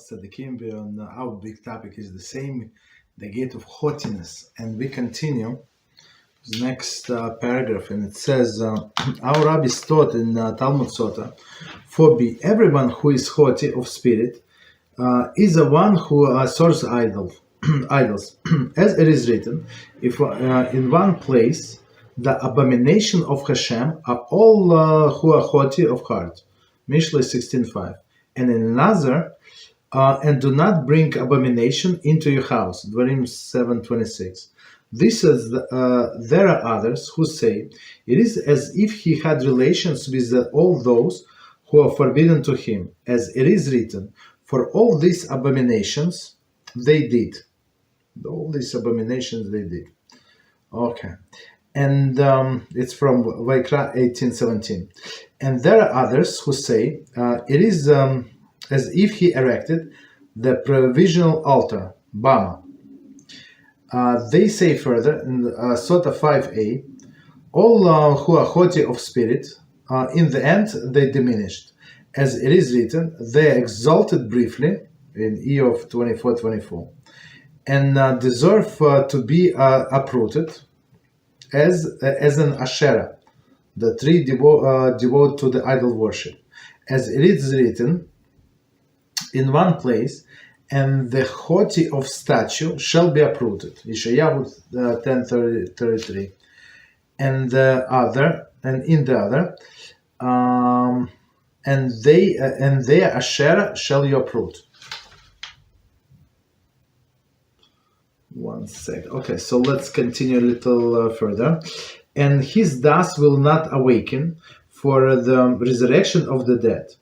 Tzaddikim. Our big topic is the same, the gate of haughtiness. And we continue the next paragraph, and it says, our rabbis taught in Talmud Sota, for everyone who is haughty of spirit is the one who serves idols. As it is written, if in one place the abomination of Hashem are all who are haughty of heart, Mishle 16:5, and in another, and do not bring abomination into your house, Dvarim 7:26. This is there are others who say it is as if he had relations with all those who are forbidden to him, as it is written, for all these abominations they did. All these abominations they did. Okay. And it's from Vaikra 18:17. And there are others who say it is as if he erected the provisional altar, Bama. They say further in Sota 5a, all who are haughty of spirit, in the end they diminished. As it is written, they exalted briefly, in Eov 24:24, and deserve to be uprooted as an Asherah, the tree devoted to the idol worship. As it is written in one place, and the haughty of stature shall be uprooted, Yeshayahu 10:33, and in the other, and their Asherah shall you uproot. One sec. Okay, so let's continue a little further. And his dust will not awaken for the resurrection of the dead.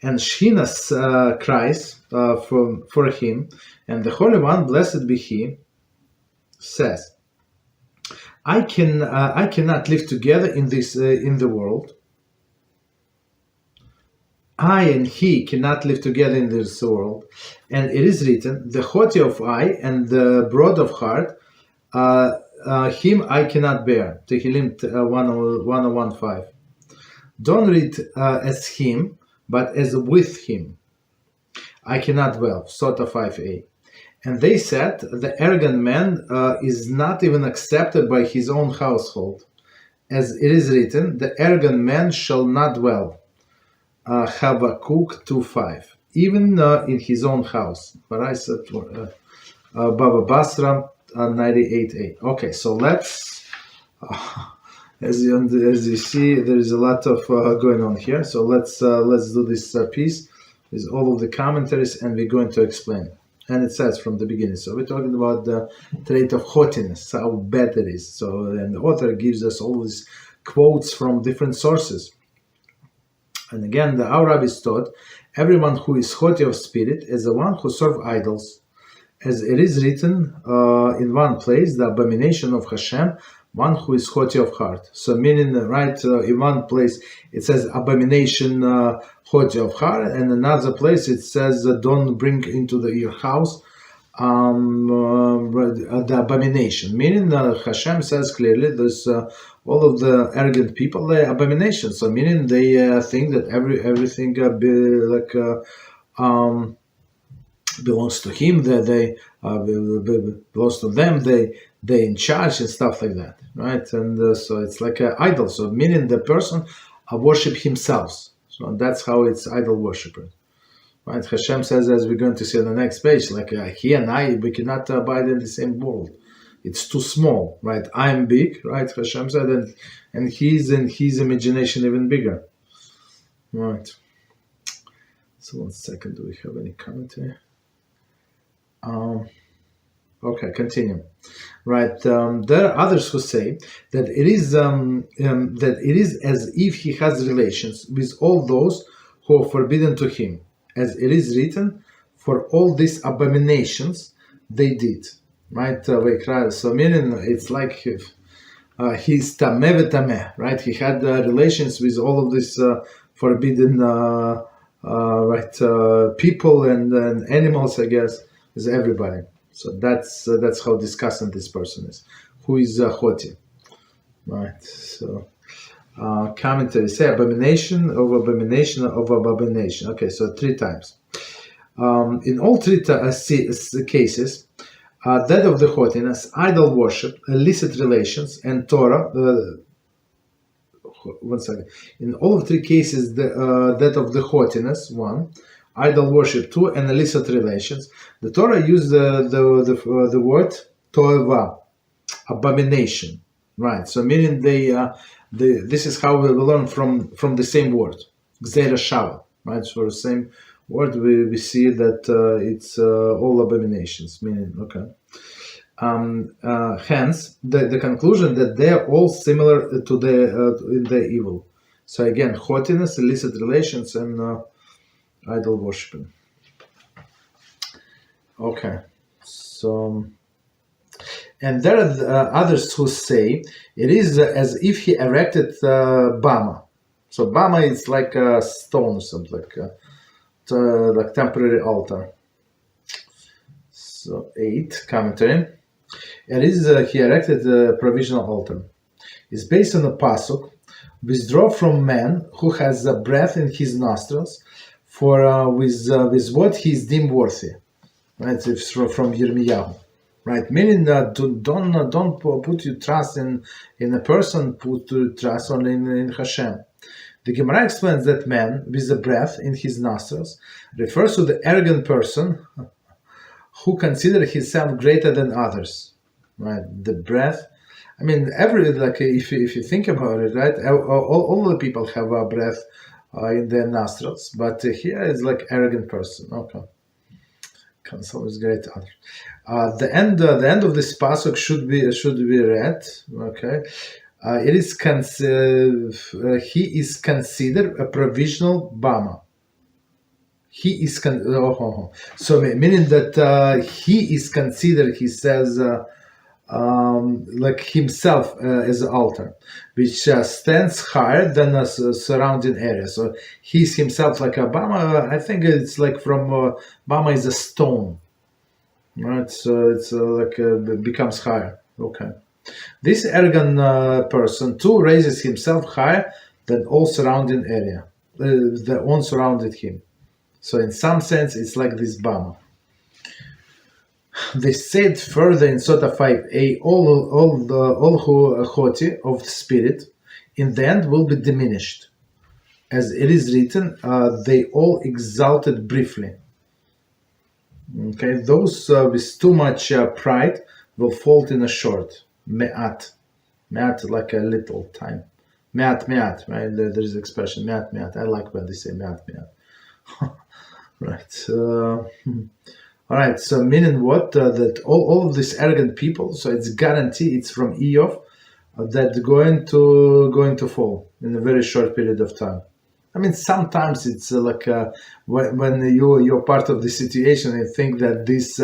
And Shechina cries for him, and the Holy One, blessed be He, says, I cannot live together in the world. I and he cannot live together in this world. And it is written, the haughty of eye and the broad of heart, him I cannot bear. Tehillim 101:5. Don't read as him, but as with him. I cannot dwell. Sota 5a. And they said, the arrogant man is not even accepted by his own household. As it is written, the arrogant man shall not dwell. Habakkuk 2:5. Even in his own house. Baba Basra 98a. Okay, so let's, as you see, there is a lot of going on here. So let's do this piece with all of the commentaries, and we're going to explain. And it says from the beginning. So we're talking about the trait of haughtiness, how bad it is. So and the author gives us all these quotes from different sources. And again, our rabbis taught, everyone who is haughty of spirit is the one who serves idols. As it is written in one place, the abomination of Hashem, one who is haughty of heart. So meaning, right, in one place it says abomination, haughty of heart, and another place it says don't bring into your house the abomination. Meaning Hashem says clearly there's all of the arrogant people, they're abomination. So meaning they think that everything belongs to him, that they belongs to them, they in charge and stuff like that, right? And so it's like an idol. So meaning the person worship himself. So that's how it's idol worshiper. Right? Hashem says, as we're going to see on the next page, like he and I, we cannot abide in the same world. It's too small, right? I'm big, right? Hashem said, and he's in his imagination even bigger. Right. So 1 second, do we have any commentary? Okay, continue. Right. There are others who say that it is as if he has relations with all those who are forbidden to him. As it is written, for all these abominations they did. Right? So meaning it's like he's tameh v'tameh, right? He had relations with all of these forbidden people and animals, I guess, with everybody. So that's how disgusting this person is. Who is haughty. Right? So commentary say abomination of abomination of abomination. Okay, so 3 times. In all three cases, that of the haughtiness, idol worship, illicit relations, and Torah. One second. In all three cases, that of the haughtiness, one, idol worship, two, and illicit relations. The Torah used the word toeva, abomination, right? So meaning this is how we learn from the same word, gzera shava, right? So the same word we see that it's all abominations, meaning okay. Hence, the conclusion that they are all similar to in their evil. So again, haughtiness, illicit relations, and idol worshiping. Okay, so, and there are others who say it is as if he erected Bama. So Bama is like a stone or something, like temporary altar. So 8, commentary. It is he erected a provisional altar. It's based on a pasuk, withdraw from man who has a breath in his nostrils, for with what he is deemed worthy. Right, it's from Yirmiyahu. Right, meaning don't put your trust in a person, put your trust only in Hashem. The Gemara explains that man with the breath in his nostrils refers to the arrogant person who considers himself greater than others. Right, the breath. I mean, if you think about it, right, all the people have a breath in their nostrils, but here is like arrogant person. Okay, counsel is great. The end of this pasuk should be read. Okay, it is he is considered a provisional bama. He is so meaning that he is considered. He says. Like himself as an altar, which stands higher than a surrounding area. So he's himself like a Bama. I think it's like from Bama is a stone, right? So it's becomes higher. Okay, this arrogant person too raises himself higher than all surrounding area, the one surrounded him. So in some sense, it's like this Bama. They said further in Sota 5a, all who are haughty of spirit, in the end will be diminished. As it is written, they all exalted briefly. Okay, those with too much pride will fall in a short. Me'at. Me'at, like a little time. Me'at, right? There's an expression, me'at. I like when they say me'at. Right. All right, so meaning what? That all of these arrogant people, so it's guarantee, it's from Eov, that going to fall in a very short period of time. I mean, sometimes it's when you're part of the situation and think that this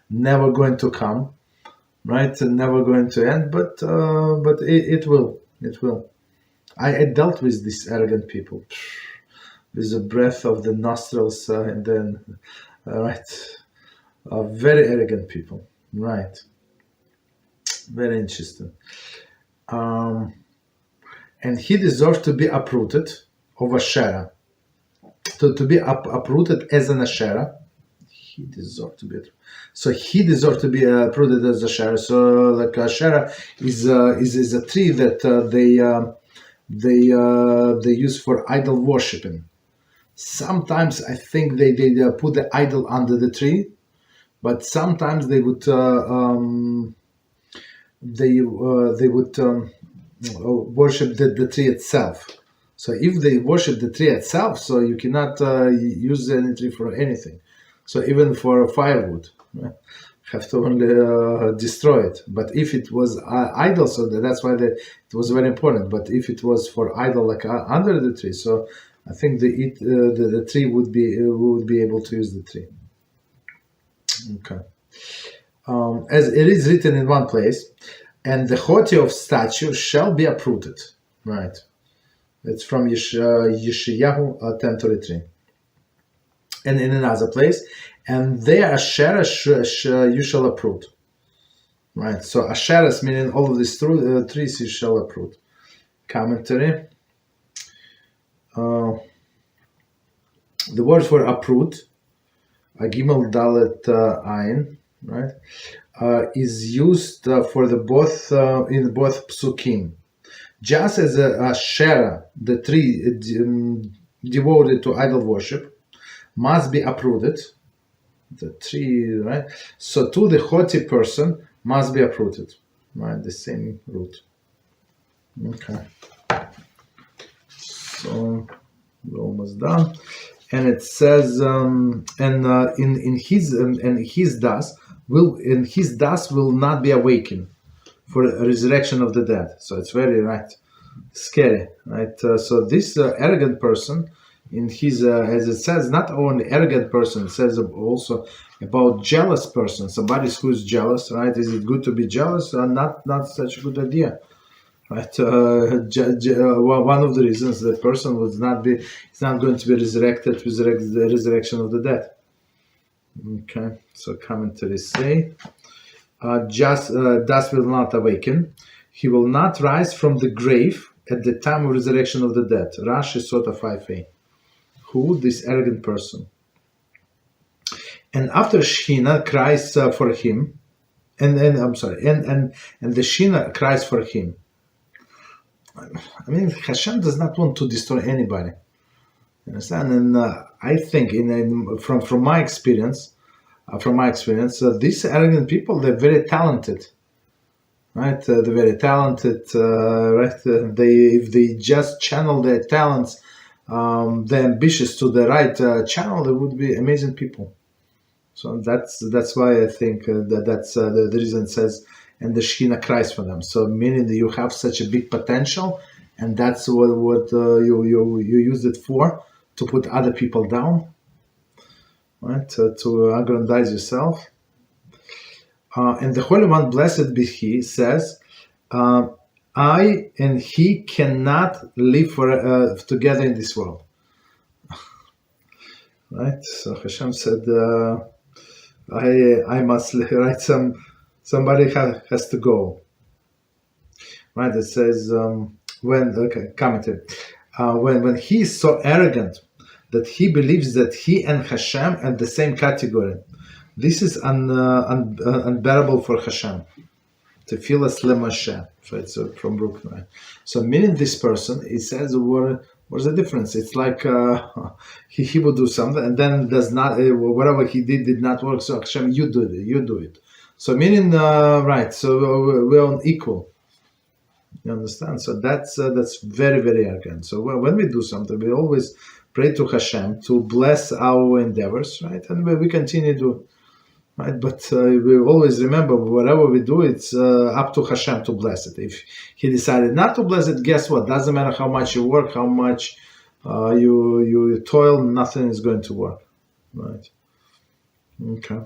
never going to come, right? Never going to end, but it will. I dealt with these arrogant people, with the breath of the nostrils, and then, right. Very arrogant people, right? Very interesting. And he deserves to be uprooted of Asherah. To be uprooted as an Asherah, he deserves to be. So he deserves to be uprooted as Asherah. So like Asherah is a tree that they use for idol worshiping. Sometimes I think they put the idol under the tree. But sometimes they would worship the tree itself. So if they worship the tree itself, so you cannot use any tree for anything. So even for firewood, have to only destroy it. But if it was idol, so that's why it was very important. But if it was for idol, like under the tree, so I think the tree would be able to use the tree. Okay. As it is written in one place, and the haughty of stature shall be uprooted. Right. It's from Yeshayahu 10:33. And in another place, and their Asherah you shall uproot. Right. So Asherahs meaning all of these trees you shall uproot. Commentary. The word for uproot Gimel Dalet Ayin, right, is used for the both in both psukim. Just as a shera, the tree devoted to idol worship, must be uprooted, the tree, right? So too the haughty person must be uprooted, right? The same root. Okay. So we're almost done. And it says, in his dust will not be awakened for a resurrection of the dead. So it's very scary, right? So this arrogant person, in his as it says, not only arrogant person, it says also about jealous person, somebody who's jealous, right? Is it good to be jealous? Not such a good idea, right? One of the reasons the person is not going to be resurrected with the resurrection of the dead. Okay, so commentaries say, dust will not awaken. He will not rise from the grave at the time of resurrection of the dead. Rashi Sota 5a. Who? This arrogant person. And after Shechina cries for him, and the Shechina cries for him. I mean, Hashem does not want to destroy anybody. You understand? And I think, from my experience, these arrogant people, they're very talented. Right, they're very talented. If they just channel their talents, they're ambitious to the right channel, they would be amazing people. So that's why I think that's the reason it says, and the Shechina cries for them. So meaning that you have such a big potential, and that's what you use it for, to put other people down, right? To aggrandize yourself. And the Holy One, blessed be He, says, I and he cannot live together in this world. Right? So Hashem said, I must live, right? Somebody has to go. Right? It says, commented, when he is so arrogant that he believes that he and Hashem are the same category, this is unbearable for Hashem. Tefillas leMoshe. So it's from Brooklyn. Right? So meaning this person, it says, what's the difference? It's like he will do something and then does not, whatever he did not work. So Hashem, you do it. So meaning, right? So we're on equal. You understand? So that's very, very arrogant. So when we do something, we always pray to Hashem to bless our endeavors, right? And we continue to. Right, but we always remember, whatever we do, it's up to Hashem to bless it. If He decided not to bless it, guess what? Doesn't matter how much you work, how much you toil, nothing is going to work. Right? Okay.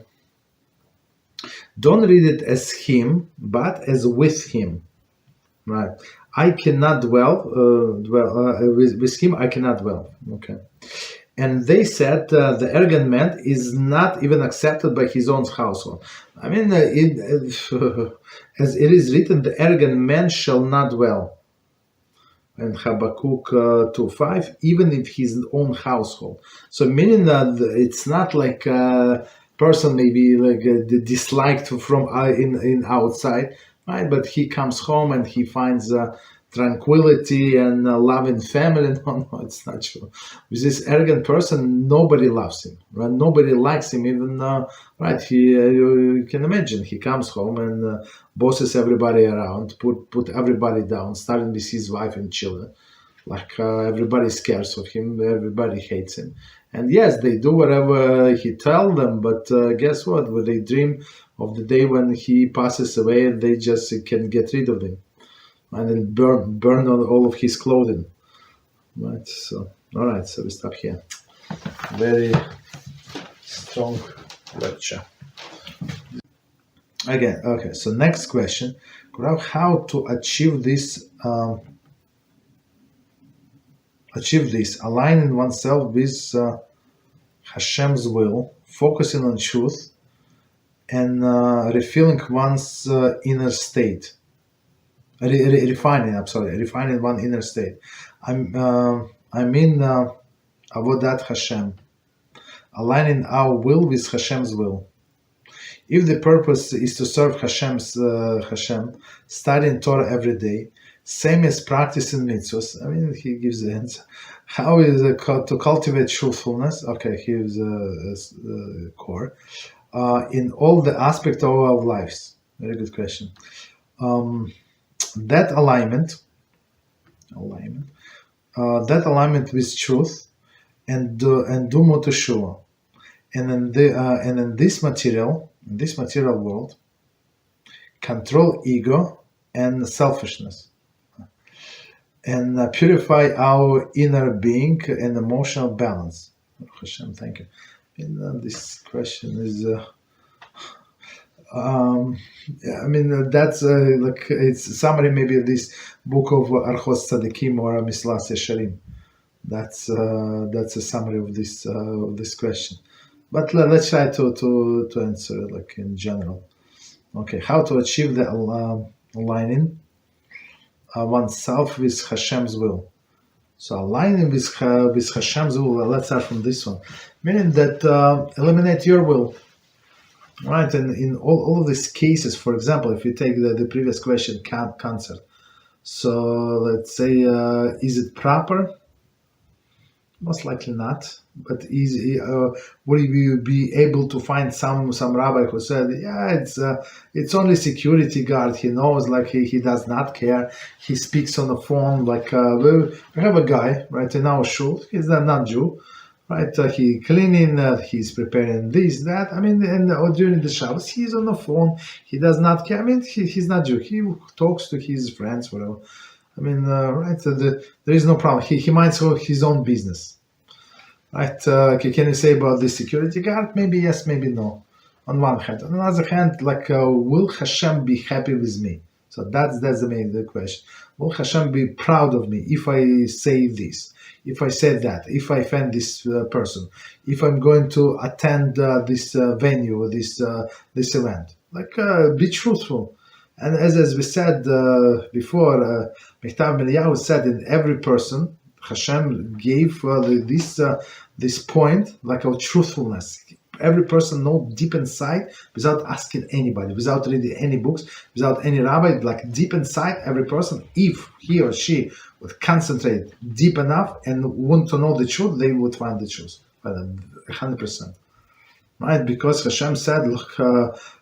Don't read it as Him, but as with Him. Right? I cannot dwell with Him. I cannot dwell. Okay. And they said the arrogant man is not even accepted by his own household. I mean, as it is written, the arrogant man shall not dwell. And Habakkuk 2:5, even if his own household. So meaning that it's not like a person maybe like disliked from in outside, right? But he comes home and he finds tranquility and love in family. No, it's not true. With this arrogant person, nobody loves him, right? Nobody likes him, even, right? You can imagine, he comes home and bosses everybody around, put everybody down, starting with his wife and children. Like everybody scares of him, everybody hates him. And yes, they do whatever he tells them, but guess what? When they dream of the day when he passes away, they just can get rid of him. And then burn on all of his clothing. Right, so all right, so we stop here. Very strong lecture. Again, okay, so next question. How to achieve this aligning oneself with Hashem's will, focusing on truth, and refilling one's inner state. Refining one inner state. I mean, Avodat Hashem. aligning our will with Hashem's will. If the purpose is to serve Hashem, studying Torah every day, same as practicing mitzvahs, I mean, he gives the answer. How is it to cultivate truthfulness? Okay, here's a core. In all the aspects of our lives. Very good question. That alignment with truth, and do more teshuva, and in this material world, control ego and selfishness, and purify our inner being and emotional balance. Hashem, thank you. And this question is. I mean, that's like it's summary maybe of this book of Orchos Tzaddikim or Mislas Yesharim. That's a summary of this question. But let's try to answer it like in general. Okay, how to achieve the aligning oneself with Hashem's will. So aligning with Hashem's will. Let's start from this one, meaning that eliminate your will. Right, and in all of these cases, for example, if you take the previous question, concert. So let's say, is it proper? Most likely not. But will you be able to find some rabbi who said, yeah, it's only security guard. He knows, like he does not care. He speaks on the phone. Like we have a guy right in our shul. He's a non-Jew. Right, he cleaning, he's preparing this, that. I mean, and during the Shabbos, he's on the phone. He does not care. I mean, he's not Jew. He talks to his friends, whatever. I mean, right, there is no problem. He minds his own business. Right, can you say about the security guard? Maybe yes, maybe no. On one hand. On the other hand, like, will Hashem be happy with me? So that's the main question. Will Hashem be proud of me if I say this? If I say that, if I offend this person, if I'm going to attend this venue, this event, like be truthful. And as we said before, Mechtav Meliyahu said in every person, Hashem gave this point like of truthfulness. Every person knows deep inside, without asking anybody, without reading any books, without any rabbi, like deep inside every person, if he or she would concentrate deep enough and want to know the truth, they would find the truth, 100%. Right? Because Hashem said, look,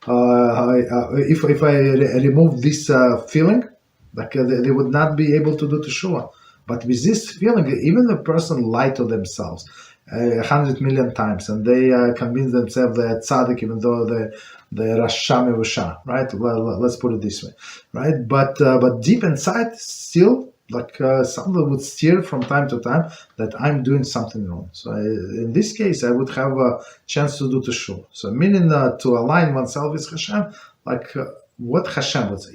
if I remove this feeling, like they would not be able to do teshuva. But with this feeling, even the person lied to themselves 100 million times, and they convince themselves they're tzaddik, even though they're rasha mevusha, right? Well, let's put it this way, right? But deep inside, still, like something would steer from time to time that I'm doing something wrong. So in this case, I would have a chance to do teshuva. So meaning to align oneself with Hashem, like what Hashem would say.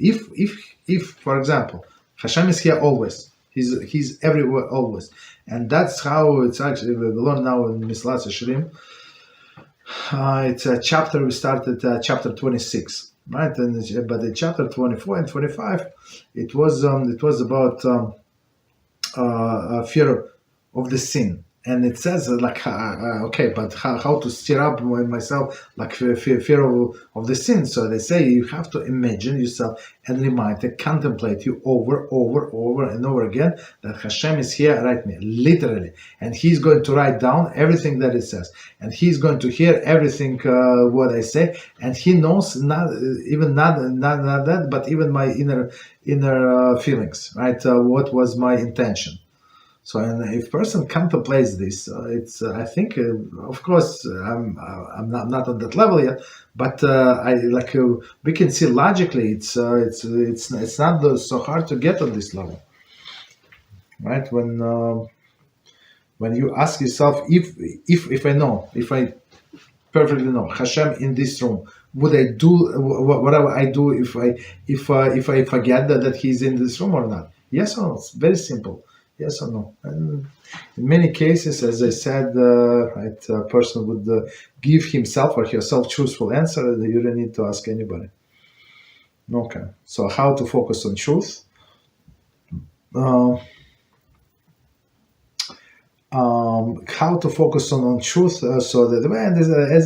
If for example, Hashem is here always. He's everywhere always, and that's how it's actually. We learn now in Mislas Yesharim. It's a chapter we started, chapter 26, right? But in chapter 24 and 25, it was about fear of the sin, and it says like okay, but how to stir up myself like fear of the sin. So they say you have to imagine yourself and remind and contemplate you over and over again that Hashem is here right now, literally, and He's going to write down everything that it says, and He's going to hear everything what I say, and He knows not that, but even my inner feelings, right? What was my intention? So, and if person contemplates this, it's I think, of course, I'm not on that level yet, but I like we can see logically, it's not so hard to get on this level, right? When you ask yourself, if I perfectly know Hashem in this room, would I do whatever I do if I forget that He's in this room or not? Yes or no? It's very simple. Yes or no? And in many cases, as I said, right, a person would give himself or herself truthful answer. You don't need to ask anybody. Okay. So how to focus on truth? how to focus on truth. So that and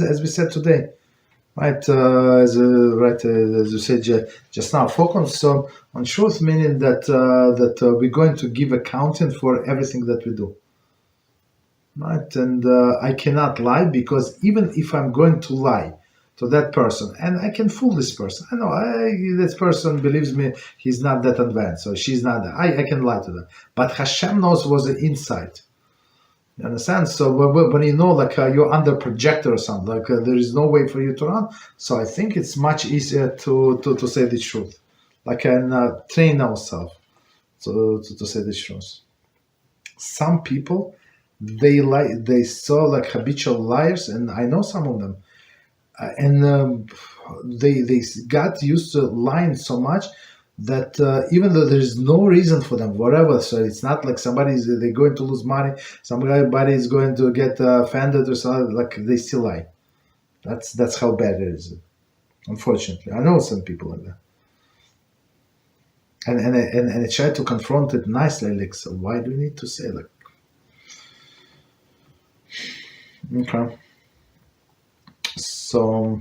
as we said today, right? As you said just now, focus on truth, meaning that we're going to give accounting for everything that we do, right? And I cannot lie, because even if I'm going to lie to that person, and I can fool this person, I know this person believes me, he's not that advanced, or she's not. I can lie to them, but Hashem knows what's the inside. You understand? So when you know, like you're under projector or something, like there is no way for you to run. So I think it's much easier to say the truth, like and train ourselves to say the truth. Some people, they saw like habitual liars, and I know some of them, and they got used to lying so much that even though there is no reason for them, whatever, so it's not like they're going to lose money, somebody is going to get offended or something, like they still lie. That's how bad it is. Unfortunately, I know some people like that, and I try to confront it nicely, like, so why do you need to say like, okay, so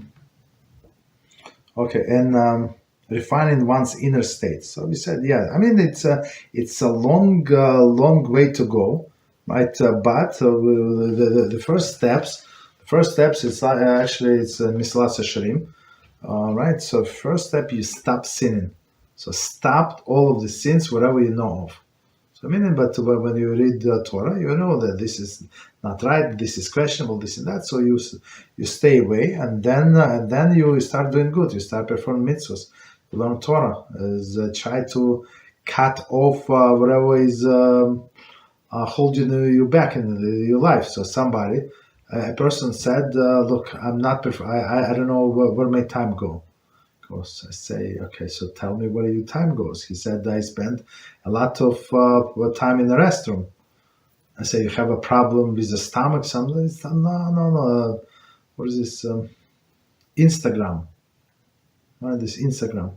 okay, and refining one's inner state. So we said, yeah, I mean, it's a long way to go, right? But the first steps is actually it's Mislas Hashirim, right? So first step, you stop sinning. So stop all of the sins, whatever you know of. So meaning, but when you read the Torah, you know that this is not right, this is questionable, this and that. So you stay away, and then you start doing good. You start performing mitzvahs. You learn Torah. Try to cut off whatever is holding you back in your life. So a person said, "Look, I'm not. I don't know where my time go." I say, okay, so tell me where your time goes. He said, I spend a lot of time in the restroom. I say, you have a problem with the stomach, something? No. What is this? Instagram. This Instagram.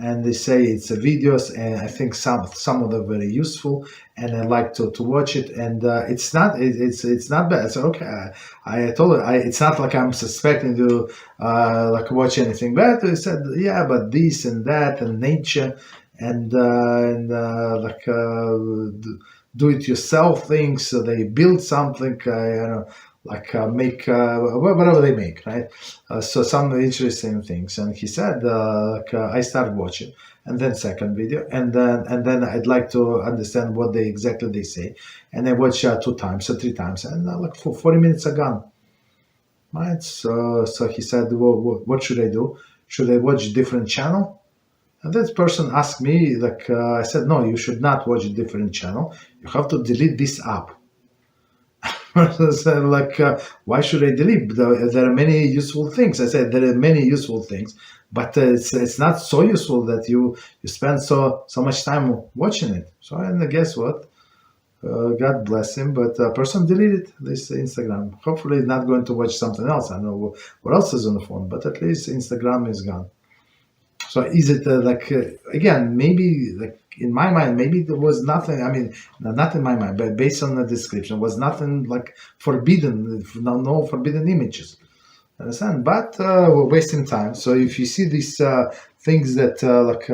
And they say it's videos, and I think some of them are very useful, and I like to watch it. And it's not bad. So okay, I told her it's not like I'm suspecting to like watch anything bad. I said, yeah, but this and that and nature and like do it yourself things. So they build something. Like make whatever they make, right? So some interesting things. And he said, I started watching, and then second video, and then I'd like to understand what they exactly say, and I watch 2 times or 3 times, and like for 40 minutes are gone, right? So he said, well, what should I do? Should I watch different channel? And that person asked me, like I said, no, you should not watch a different channel. You have to delete this app. So like, why should I delete? There are many useful things. I said there are many useful things, but it's not so useful that you spend so much time watching it. So and guess what? God bless him, but a person deleted this Instagram. Hopefully, not going to watch something else. I don't know what else is on the phone, but at least Instagram is gone. So is it again? Maybe like in my mind, maybe there was nothing. I mean, not in my mind, but based on the description, was nothing like forbidden. No forbidden images. Understand? But we're wasting time. So if you see these things that like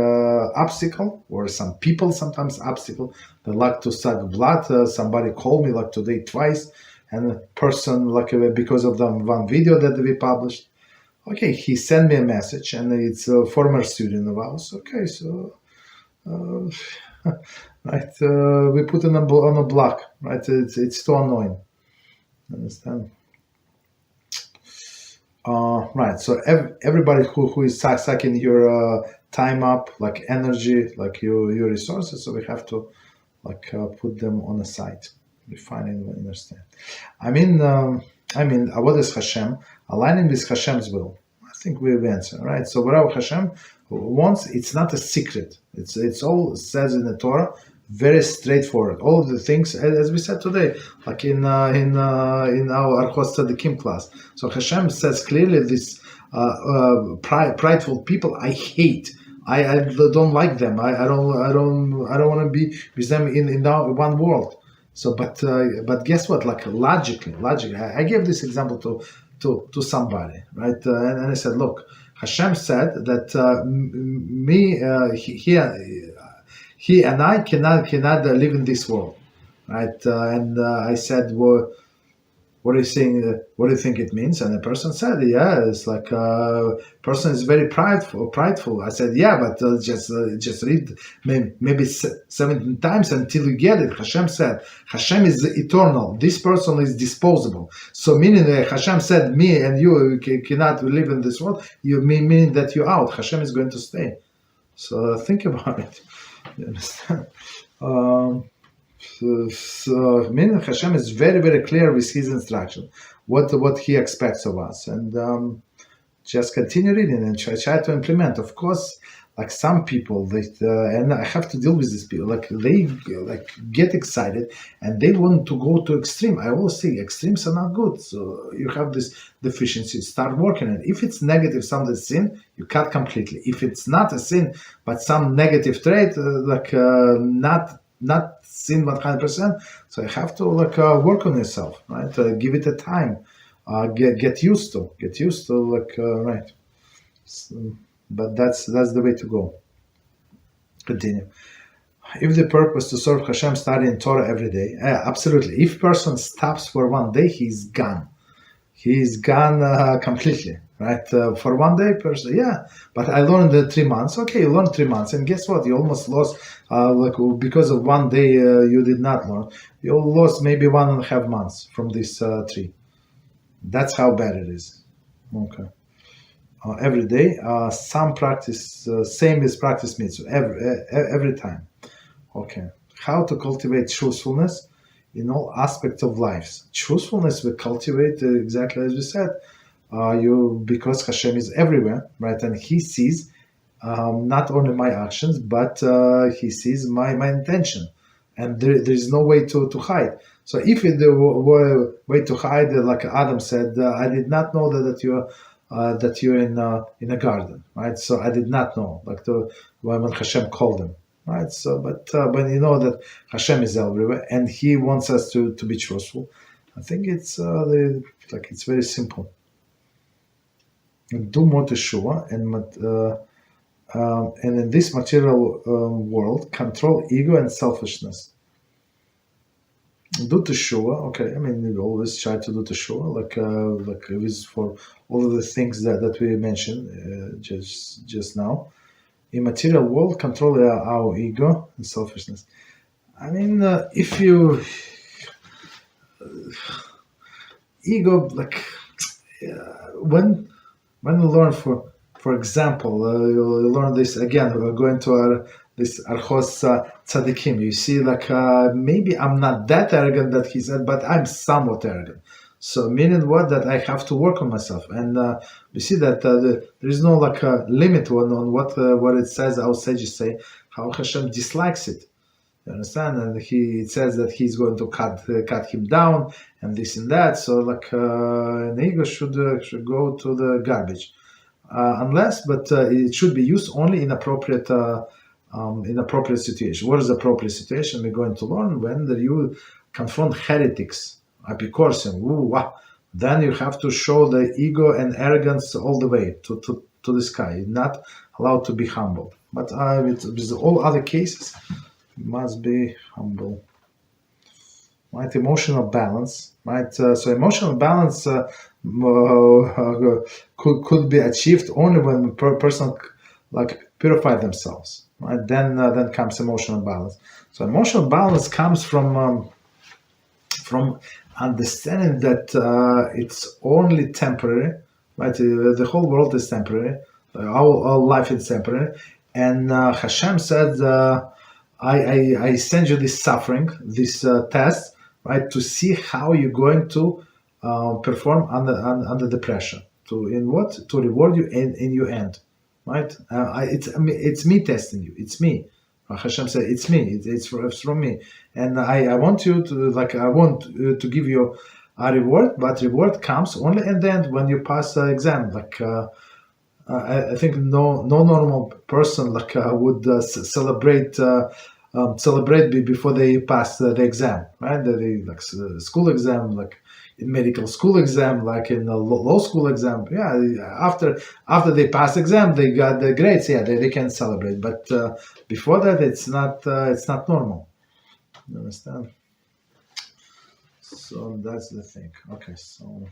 obstacle, or some people sometimes obstacle, they like to suck blood. Somebody called me like today twice, and a person like because of the one video that we published. Okay, he sent me a message, and it's a former student of ours. Okay, so right, we put it on a block. Right, it's too annoying. Understand? Right. So everybody who is sucking your time up, like energy, like your resources. So we have to like put them on the side. Refine and understand. I mean, what is Hashem? Aligning with Hashem's will. I think we've answered, right? So whatever Hashem wants, it's not a secret. It's all says in the Torah, very straightforward. All of the things, as we said today, like in our Orchos Tzaddikim class. So Hashem says clearly, this prideful people I hate. I don't like them. I don't want to be with them in one world. So, but guess what? Like logically, I gave this example to somebody, right? And I said, look, Hashem said that he and I cannot live in this world, right? And I said, well, what do you think? What do you think it means? And the person said, yeah, it's like person is very prideful. I said, yeah, but just read maybe 17 times until you get it. Hashem said, Hashem is eternal. This person is disposable. So meaning that Hashem said, me and you cannot live in this world. You meaning that you're out. Hashem is going to stay. So think about it. You understand? So meaning Hashem is very, very clear with his instruction, what he expects of us, and just continue reading and try to implement. Of course, like some people, and I have to deal with these people. Like they get excited and they want to go to extreme. I always say extremes are not good. So you have this deficiency, start working on it. If it's negative, some sin, you cut completely. If it's not a sin, but some negative trait, not sin 100%, so you have to work on yourself, right? Give it a time, get used to right. So, but that's the way to go. Continue. If the purpose to serve Hashem, studying Torah every day, absolutely. If person stops for one day, he's gone. He's gone completely. Right, for one day, person, yeah. But I learned 3 months. Okay, you learned 3 months, and guess what? You almost lost, because of one day you did not learn. You lost maybe 1.5 months from this 3. That's how bad it is. Okay. Every day, some practice, same as practice means every time. Okay. How to cultivate truthfulness in all aspects of lives. Truthfulness we cultivate exactly as we said. Because Hashem is everywhere, right? And He sees not only my actions, but He sees my intention, and there is no way to hide. So if there were a way to hide, like Adam said, I did not know that you're in a garden, right? So I did not know, when Hashem called him, right? So, but when you know that Hashem is everywhere and He wants us to be truthful, I think it's it's very simple. Do more teshuvah and in this material world, control ego and selfishness. Do teshuvah, okay. I mean, we always try to do teshuvah, like it was for all of the things that we mentioned just now. In material world, control our ego and selfishness. I mean, if you ego, when you learn, for example, you learn this again. We're going to this Orchos Tzaddikim. You see, maybe I'm not that arrogant that he said, but I'm somewhat arrogant. So meaning what? That I have to work on myself, and we see that there is no limit on what it says. Our sages say how Hashem dislikes it. You understand? And it says that He's going to cut him down and this and that. So an ego should go to the garbage, but it should be used only in appropriate situation. What is appropriate situation? We're going to learn when you confront heretics, Apikorsim. Then you have to show the ego and arrogance all the way to the sky. You're not allowed to be humble. But with all other cases, must be humble. Right, emotional balance. Right, so emotional balance could be achieved only when a person purify themselves. Right, then comes emotional balance. So emotional balance comes from understanding that it's only temporary. Right, the whole world is temporary. Our life is temporary, and Hashem said. I send you this suffering, this test, right, to see how you're going to perform under the pressure. To reward you in your end, right? It's me testing you. It's me. Hashem said, "It's me. It's from me." And I want you to I want to give you a reward, but reward comes only at the end when you pass the exam. I think no normal person would celebrate celebrate before they pass the exam, right? Like school exam, like in medical school exam, like in a law school exam. Yeah, after they pass exam, they got the grades. Yeah, they can celebrate. But before that, it's not normal. You understand? So that's the thing. Okay, so.